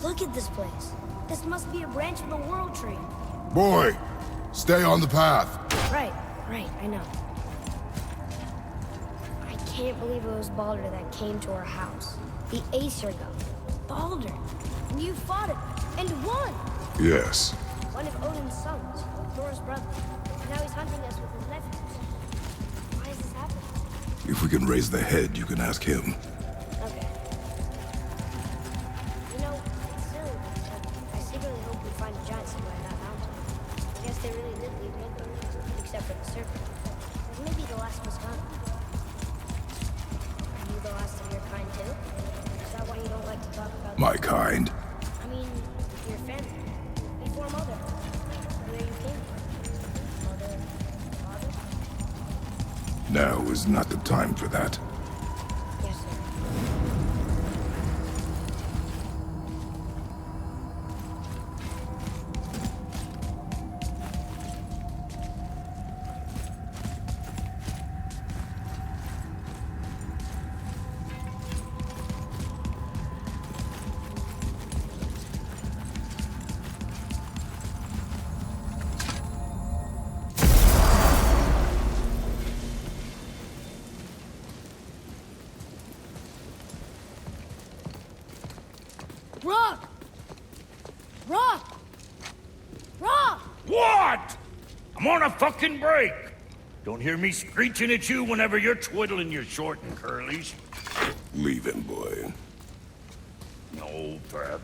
Look at this place. This must be a branch of the World Tree. Boy, stay on the path. Right, I know. I can't believe it was Baldur that came to our house. The Aesir god. Baldur. And you fought him. And won! Yes. One of Odin's sons. Thor's brother. And now he's hunting us with his nephews. Why is this happening? If we can raise the head, you can ask him. Okay. You know, it's silly, but I secretly hope we find a giant somewhere in that mountain. I guess they really did leave Midgard, except for the serpent. Or maybe the last was gone. Are you the last of your kind too? Is that why you don't like to talk about My kind? I mean, your family. Before Mother. Where you came from. Mother, father? Now is not the time for that. Yes, sir. Rock! Rock! Rock! What? I'm on a fucking break. Don't hear me screeching at you whenever you're twiddling your short and curlies. Leave him, boy. No, Fab.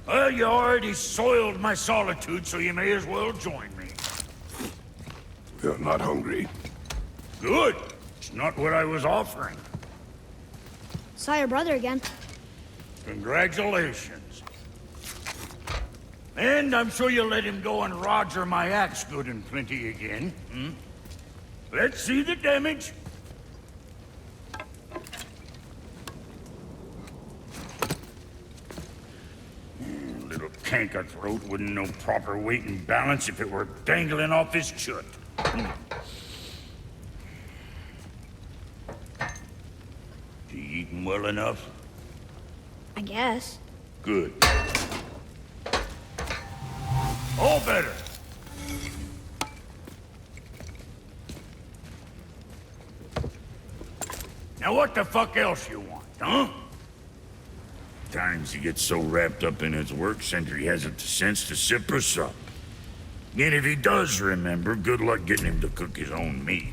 Well, you already soiled my solitude, so you may as well join me. You're not hungry. Good. It's not what I was offering. Saw your brother again. Congratulations. And I'm sure you'll let him go and Roger my axe good and plenty again. Hmm? Let's see the damage. Little canker throat wouldn't know proper weight and balance if it were dangling off his chut. You eating well enough? I guess. Good. All better. Now what the fuck else you want, huh? Times he gets so wrapped up in his work, Sentry hasn't the sense to sip or sup. And if he does remember, good luck getting him to cook his own meat.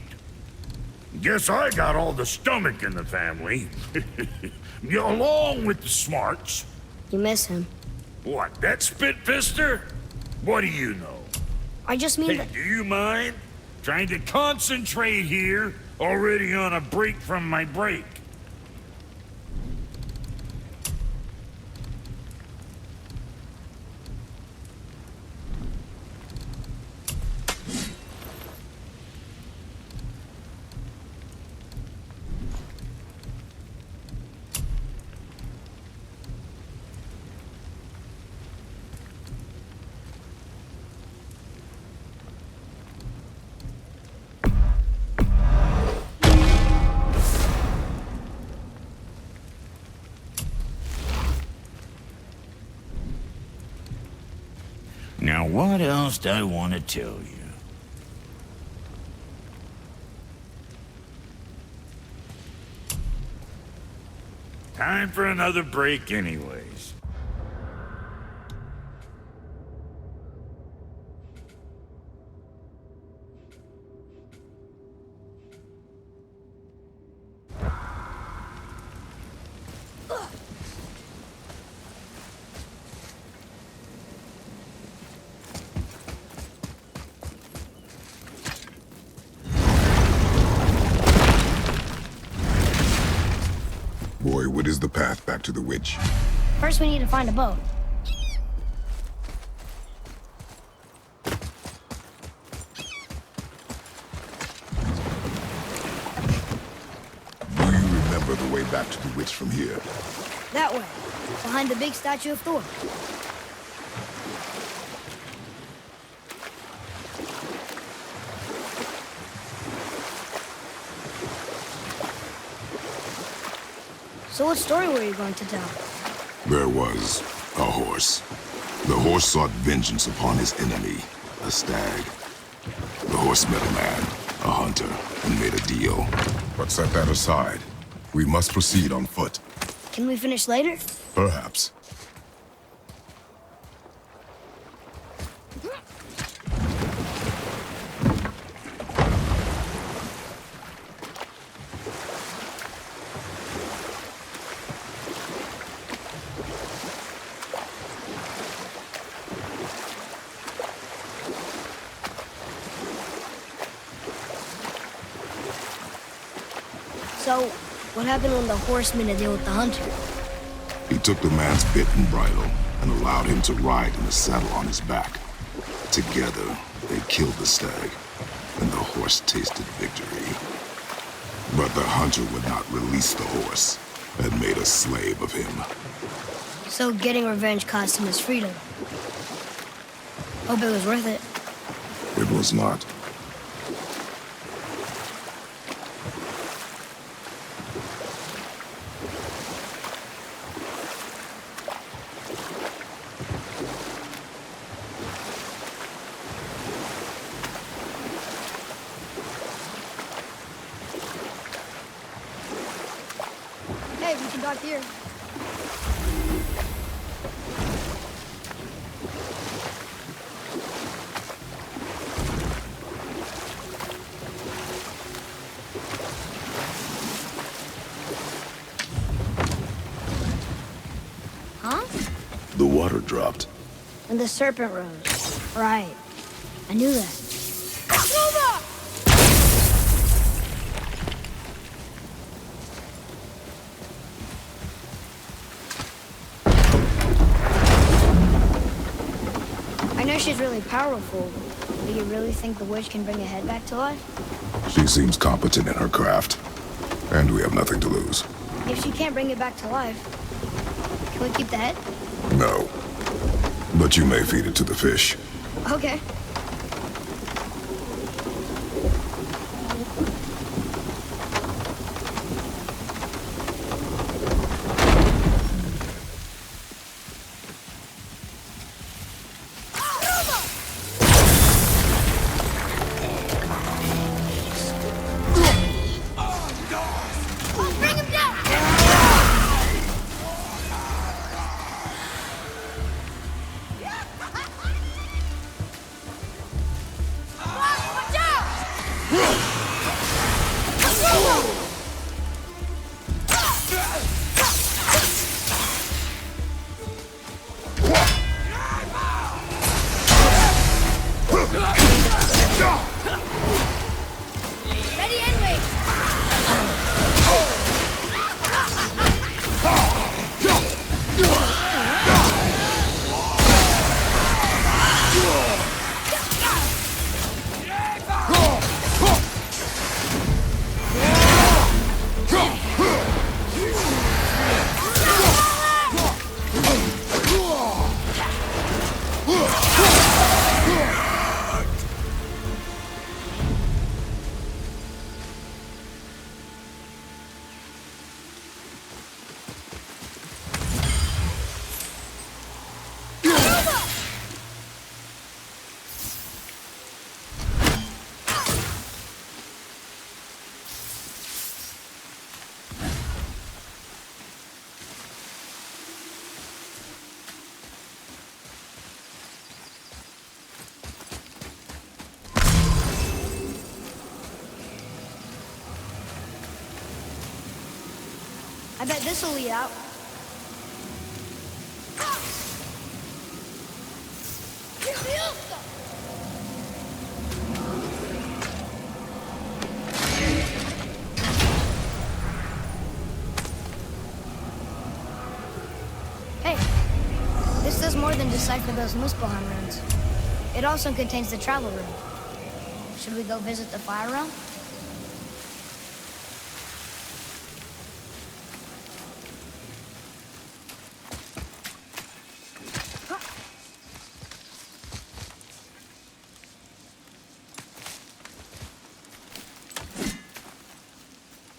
Guess I got all the stomach in the family. Along with the smarts. You miss him. What, that spit-fister? What do you know? I just mean Hey, that... do you mind? Trying to concentrate here, already on a break from my break. Now, what else do I want to tell you? Time for another break anyways. Boy, what is the path back to the witch? First we need to find a boat. Do you remember the way back to the witch from here? That way. Behind the big statue of Thor. So what story were you going to tell? There was a horse. The horse sought vengeance upon his enemy, a stag. The horse met a man, a hunter, and made a deal. But set that aside. We must proceed on foot. Can we finish later? Perhaps. So, what happened when the horse made a deal with the hunter? He took the man's bit and bridle and allowed him to ride in a saddle on his back. Together, they killed the stag, and the horse tasted victory. But the hunter would not release the horse and made a slave of him. So getting revenge cost him his freedom. Hope it was worth it. It was not. Hey, we can dock here. Huh? The water dropped. And the serpent rose. Right. I knew that. I know she's really powerful, but you really think the witch can bring a head back to life? She seems competent in her craft, and we have nothing to lose. If she can't bring it back to life, can we keep the head? No. But you may feed it to the fish. Okay. Bring him down! Watch out! Ready and wait! I bet this'll lead out. Hey, this does more than decipher those Muspelheim runes. It also contains the travel rune. Should we go visit the fire realm?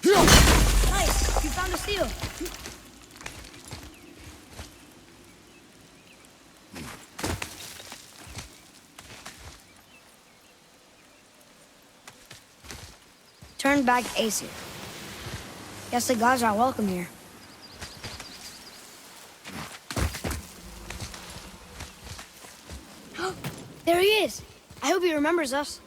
Nice! You found a seal! returned back to Aesir. Guess the gods are welcome here. There he is! I hope he remembers us.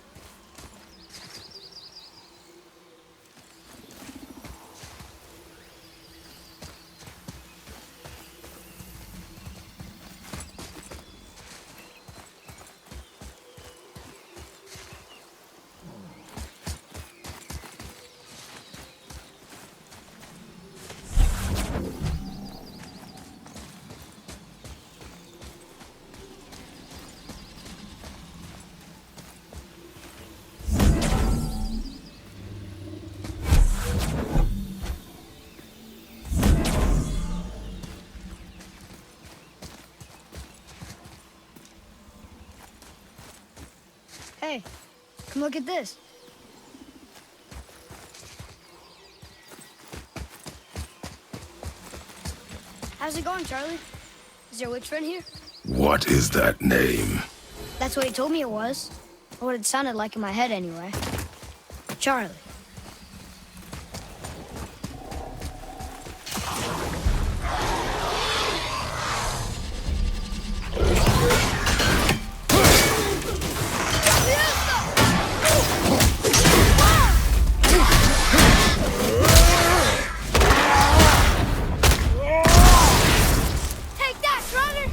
Hey, come look at this. How's it going, Charlie? Is your witch friend here? What is that name? That's what he told me it was. Or what it sounded like in my head, anyway. Charlie. Take that, Shredder!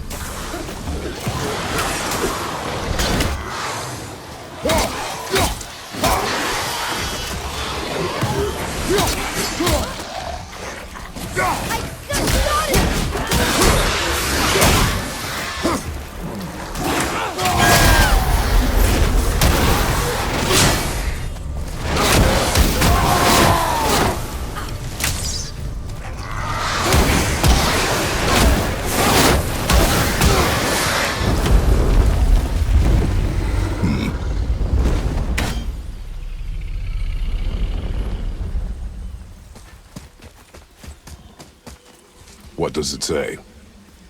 What does it say?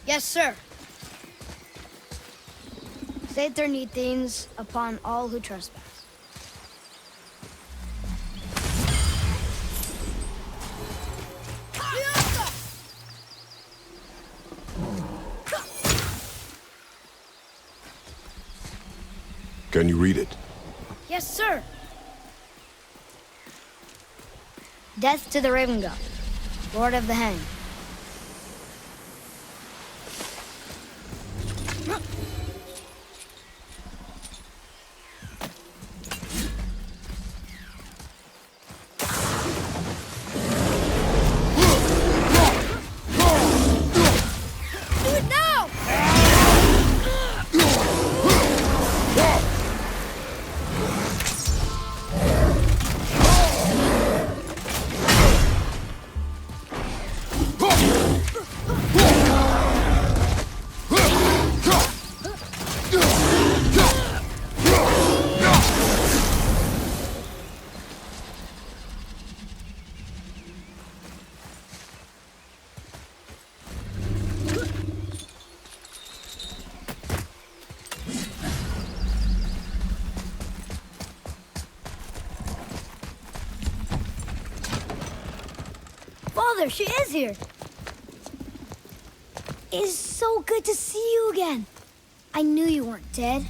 Yes, sir. Saith there need things upon all who trespass. Can you read it? Yes, sir. Death to the Raven God, Lord of the Hang. Do it now! Father, she is here. It's so good to see you again. I knew you weren't dead.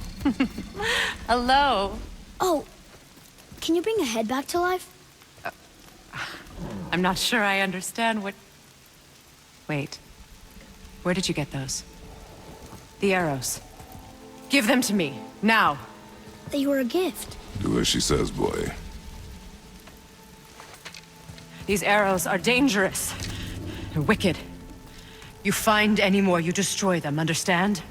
Hello. Oh, can you bring a head back to life? I'm not sure I understand what... Wait. Where did you get those? The arrows. Give them to me, now. They were a gift. Do as she says, boy. These arrows are dangerous. They're wicked. You find any more, you destroy them, understand?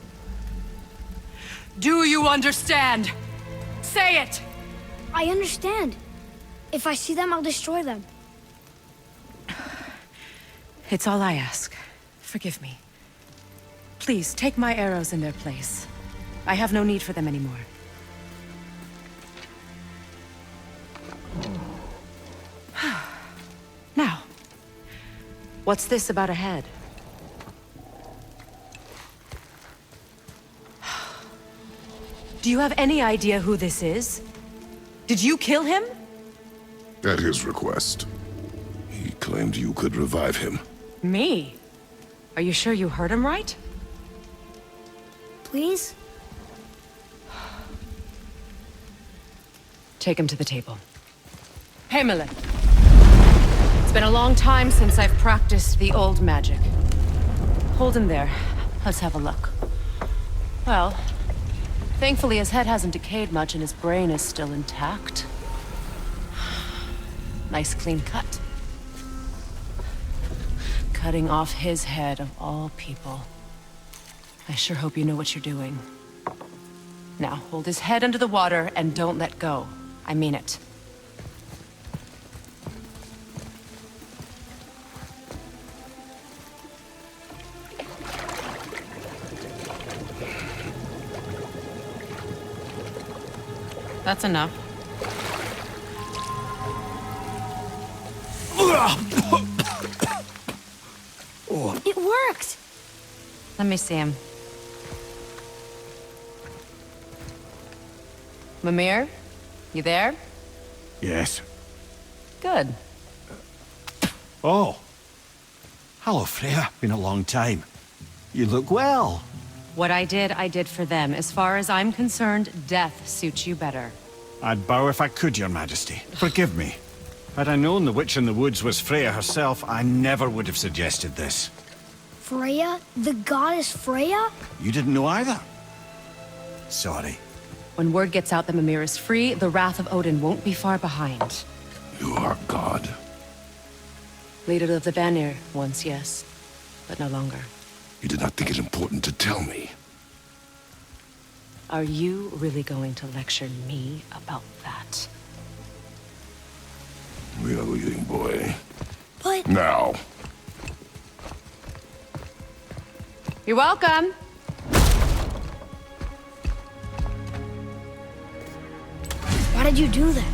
Do you understand? Say it! I understand. If I see them, I'll destroy them. It's all I ask. Forgive me. Please, take my arrows in their place. I have no need for them anymore. Now, what's this about a head? Do you have any idea who this is? Did you kill him? At his request. He claimed you could revive him. Me? Are you sure you heard him right? Please? Take him to the table. Heimele. It's been a long time since I've practiced the old magic. Hold him there. Let's have a look. Well, thankfully his head hasn't decayed much and his brain is still intact. Nice clean cut. Cutting off his head of all people. I sure hope you know what you're doing. Now, hold his head under the water and don't let go. I mean it. That's enough. It worked! Let me see him. Mimir? You there? Yes. Good. Oh. Hello, Freya. Been a long time. You look well. What I did for them. As far as I'm concerned, death suits you better. I'd bow if I could, Your Majesty. Forgive me. Had I known the witch in the woods was Freya herself, I never would have suggested this. Freya? The goddess Freya? You didn't know either? Sorry. When word gets out that Mimir is free, the wrath of Odin won't be far behind. You are God. Leader of the Vanir, once yes, but no longer. You did not think it important to tell me. Are you really going to lecture me about that? We are leaving, boy. But... Now. You're welcome. Why did you do that?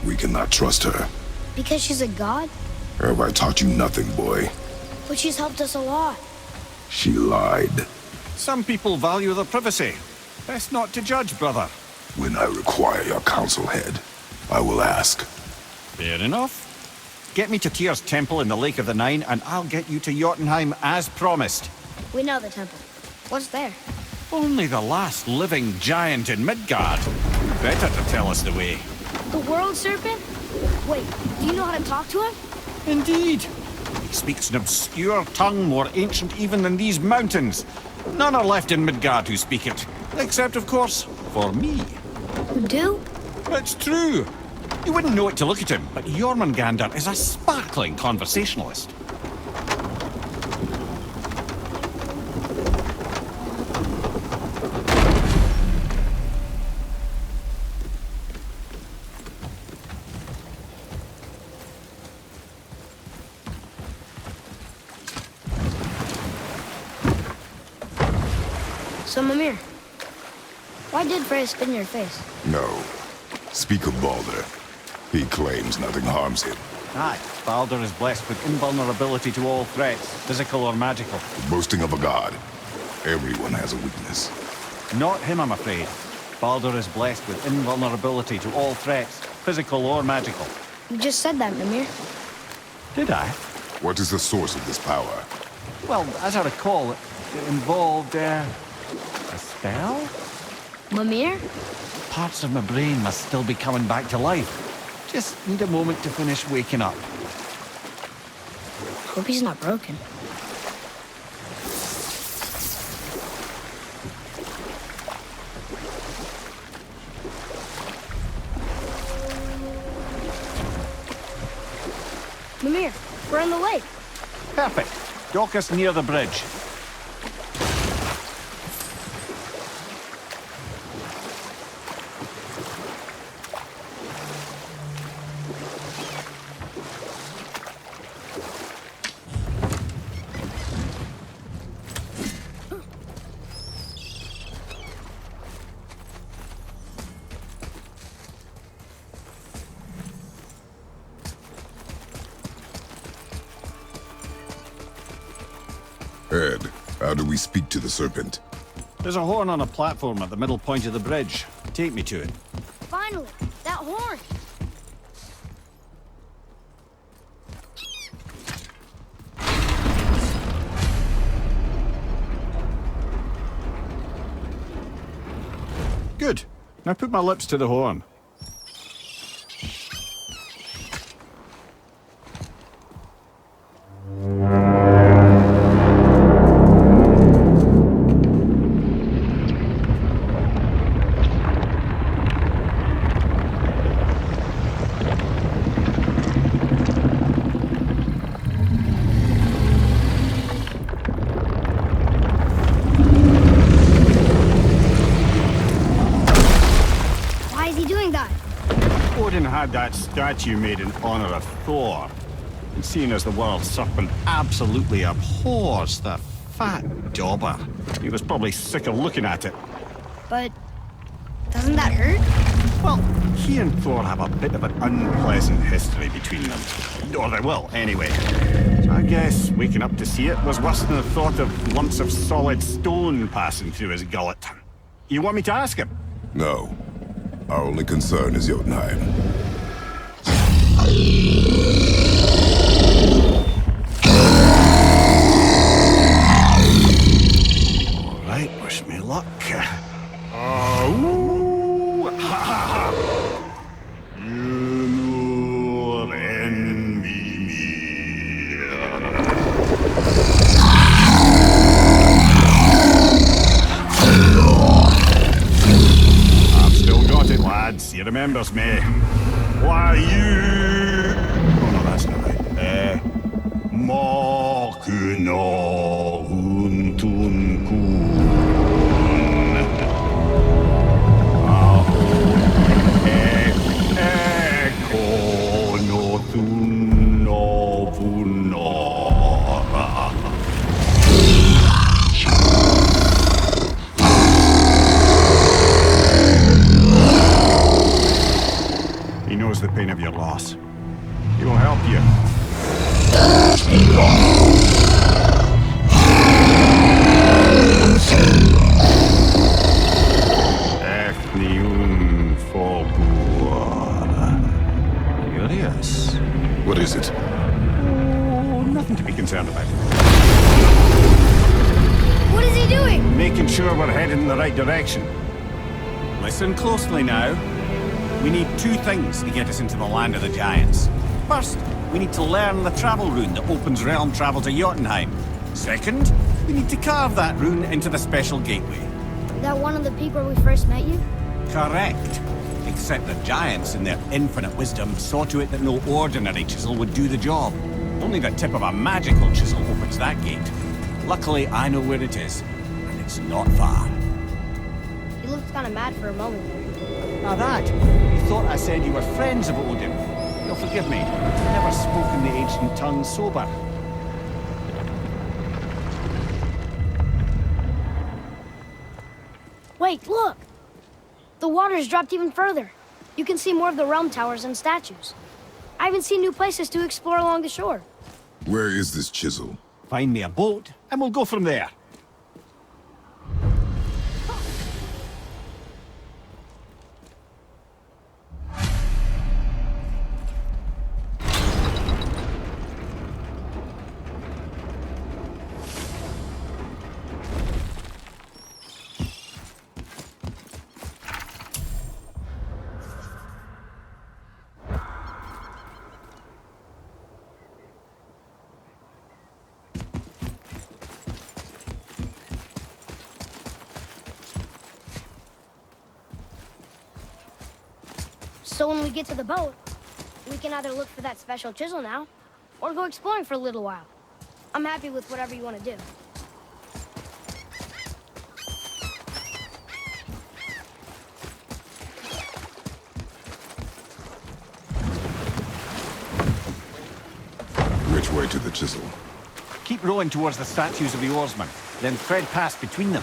We cannot trust her. Because she's a god? Have I taught you nothing, boy? But she's helped us a lot. She lied. Some people value their privacy. Best not to judge, brother. When I require your council head, I will ask. Fair enough. Get me to Tyr's temple in the Lake of the Nine, and I'll get you to Jotunheim as promised. We know the temple. What's there? Only the last living giant in Midgard. Better to tell us the way. The world serpent? Wait, do you know how to talk to him? Indeed. He speaks an obscure tongue more ancient even than these mountains. None are left in Midgard who speak it. Except, of course, for me. You do? It's true. You wouldn't know it to look at him, but Jormungandr is a sparkling conversationalist. So, Mimir, why did Freya spit in your face? No. Speak of Baldur. He claims nothing harms him. Aye, Baldur is blessed with invulnerability to all threats, physical or magical. Boasting of a god. Everyone has a weakness. Not him, I'm afraid. Baldur is blessed with invulnerability to all threats, physical or magical. You just said that, Mimir. Did I? What is the source of this power? Well, as I recall, it involved, a spell? Mimir? Parts of my brain must still be coming back to life. Just need a moment to finish waking up. Hope he's not broken. Mimir, we're on the lake. Perfect. Dock us near the bridge. Ed, how do we speak to the serpent? There's a horn on a platform at the middle point of the bridge. Take me to it. Finally, that horn. Good. Now put my lips to the horn. Why is he doing that? Odin had that statue made in honor of Thor. And seeing as the world serpent absolutely abhors the fat dauber, he was probably sick of looking at it. But doesn't that hurt? Well, he and Thor have a bit of an unpleasant history between them. Or they will, anyway. So I guess waking up to see it was worse than the thought of lumps of solid stone passing through his gullet. You want me to ask him? No. Our only concern is Jotunheim. All right, wish me luck. Ooh, ha, ha, ha. You nor envy me. I've still got it, lads. He remembers me. Why you? Oh no, that's not right. Mokuno huntun kun. Eko no thun no vunora. He knows the pain of your loss. He will help you. Ethniun Fogur. Curious. What is it? Oh, nothing to be concerned about. What is he doing? Making sure we're headed in the right direction. Listen closely now. We need two things to get us into the land of the giants. First, we need to learn the travel rune that opens realm travel to Jotunheim. Second, we need to carve that rune into the special gateway. That one of the peak where we first met you? Correct. Except the giants, in their infinite wisdom, saw to it that no ordinary chisel would do the job. Only the tip of a magical chisel opens that gate. Luckily, I know where it is, and it's not far. He looked kind of mad for a moment there. Now that, you thought I said you were friends of Odin. You'll forgive me. I've never spoken the ancient tongue sober. Wait, look! The water's dropped even further. You can see more of the realm towers and statues. I even see new places to explore along the shore. Where is this chisel? Find me a boat, and we'll go from there. So when we get to the boat, we can either look for that special chisel now, or go exploring for a little while. I'm happy with whatever you want to do. Which way to the chisel? Keep rowing towards the statues of the oarsmen, then thread past between them.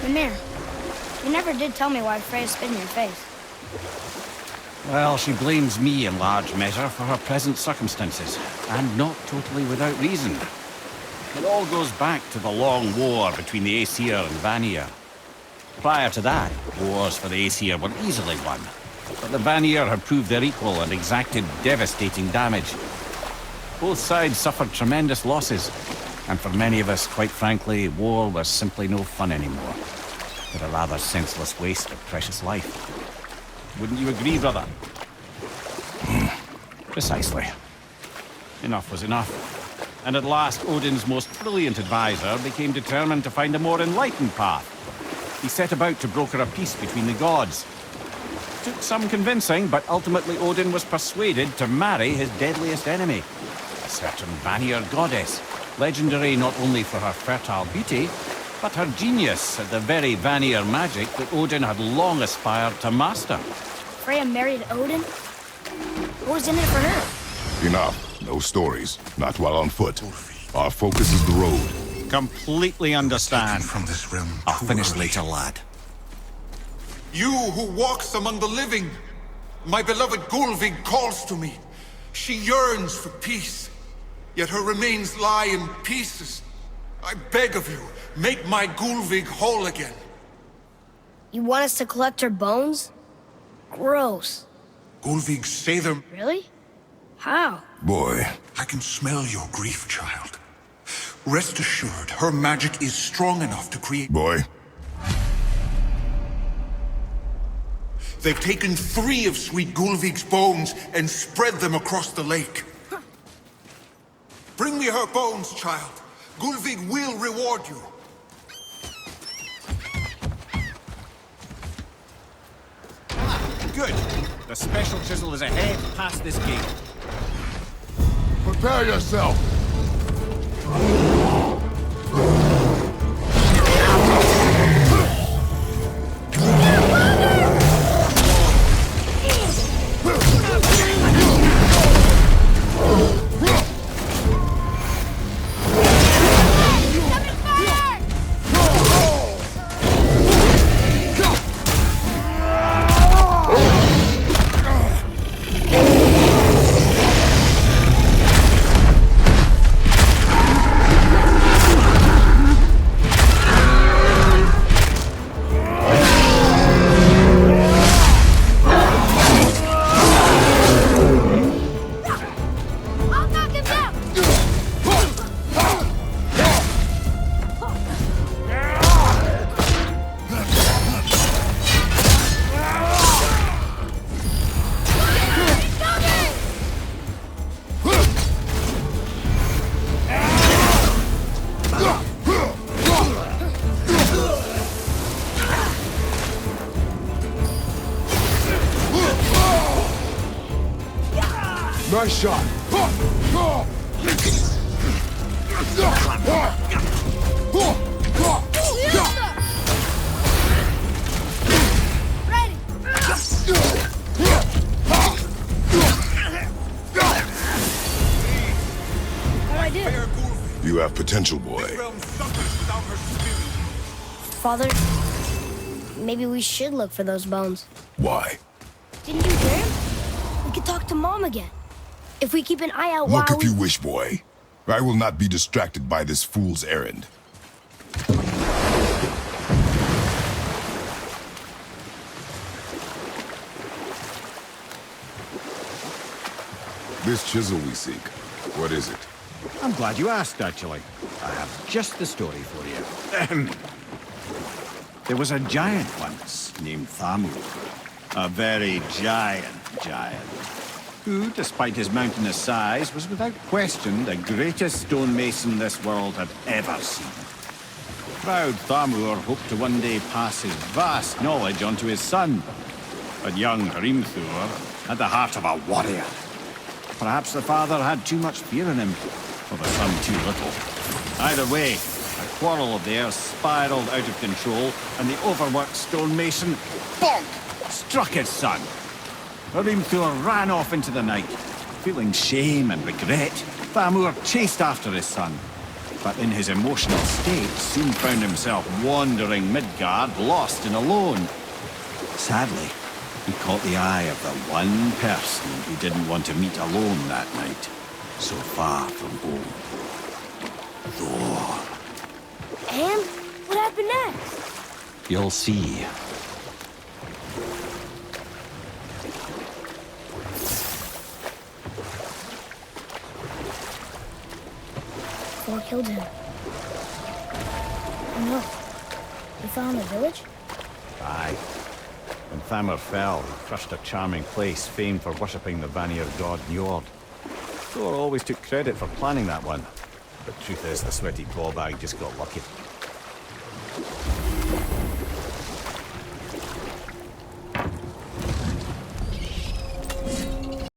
Mimir, you never did tell me why Freya spit in your face. Well, she blames me in large measure for her present circumstances, and not totally without reason. It all goes back to the long war between the Aesir and Vanir. Prior to that, wars for the Aesir were easily won. but the Vanir had proved their equal and exacted devastating damage. Both sides suffered tremendous losses, and for many of us, quite frankly, war was simply no fun anymore, but a rather senseless waste of precious life. Wouldn't you agree, brother? Precisely. Enough was enough. And at last, Odin's most brilliant advisor became determined to find a more enlightened path. He set about to broker a peace between the gods. Took some convincing, but ultimately Odin was persuaded to marry his deadliest enemy, a certain Vanir goddess, legendary not only for her fertile beauty, but her genius at the very Vanir magic that Odin had long aspired to master. Freya married Odin? What was in it for her? Enough. No stories. Not while on foot. Our focus is the road. Completely understand. From this realm I'll too finish early. later, lad. You who walks among the living, my beloved Gulvig calls to me. She yearns for peace, yet her remains lie in pieces. I beg of you, make my Gulvig whole again. You want us to collect her bones? Gross. Gulvig say them. Really? How? Boy, I can smell your grief, child. Rest assured, her magic is strong enough to create... boy. They've taken 3 of Sweet Gulvig's bones and spread them across the lake. Bring me her bones, child. Gulvig will reward you. Good. The special chisel is ahead past this gate. Prepare yourself. Nice shot. You have potential, boy. Father, maybe we should look for those bones. Why? Didn't you hear him? We could talk to Mom again. If we keep an eye out Look while if you wish, boy. I will not be distracted by this fool's errand. This chisel we seek, what is it? I'm glad you asked, actually. I have just the story for you. There was a giant once named Thamur. A very giant, who, despite his mountainous size, was without question the greatest stonemason this world had ever seen. Proud Thamur hoped to one day pass his vast knowledge on to his son. But young Hrimthur had the heart of a warrior. Perhaps the father had too much fear in him, or the son too little. Either way, a quarrel of theirs spiraled out of control, and the overworked stonemason, bonk, struck his son. Hrimthur ran off into the night. Feeling shame and regret, Thamur chased after his son. But in his emotional state, soon found himself wandering Midgard, lost and alone. Sadly, he caught the eye of the one person he didn't want to meet alone that night, so far from home. Thor. And what happened next? You'll see. Thor killed him. Oh no. He found the village? Aye. When Thamur fell, he crushed a charming place famed for worshipping the Vanir god Njord. Thor always took credit for planning that one. But truth is, the sweaty clawbag just got lucky.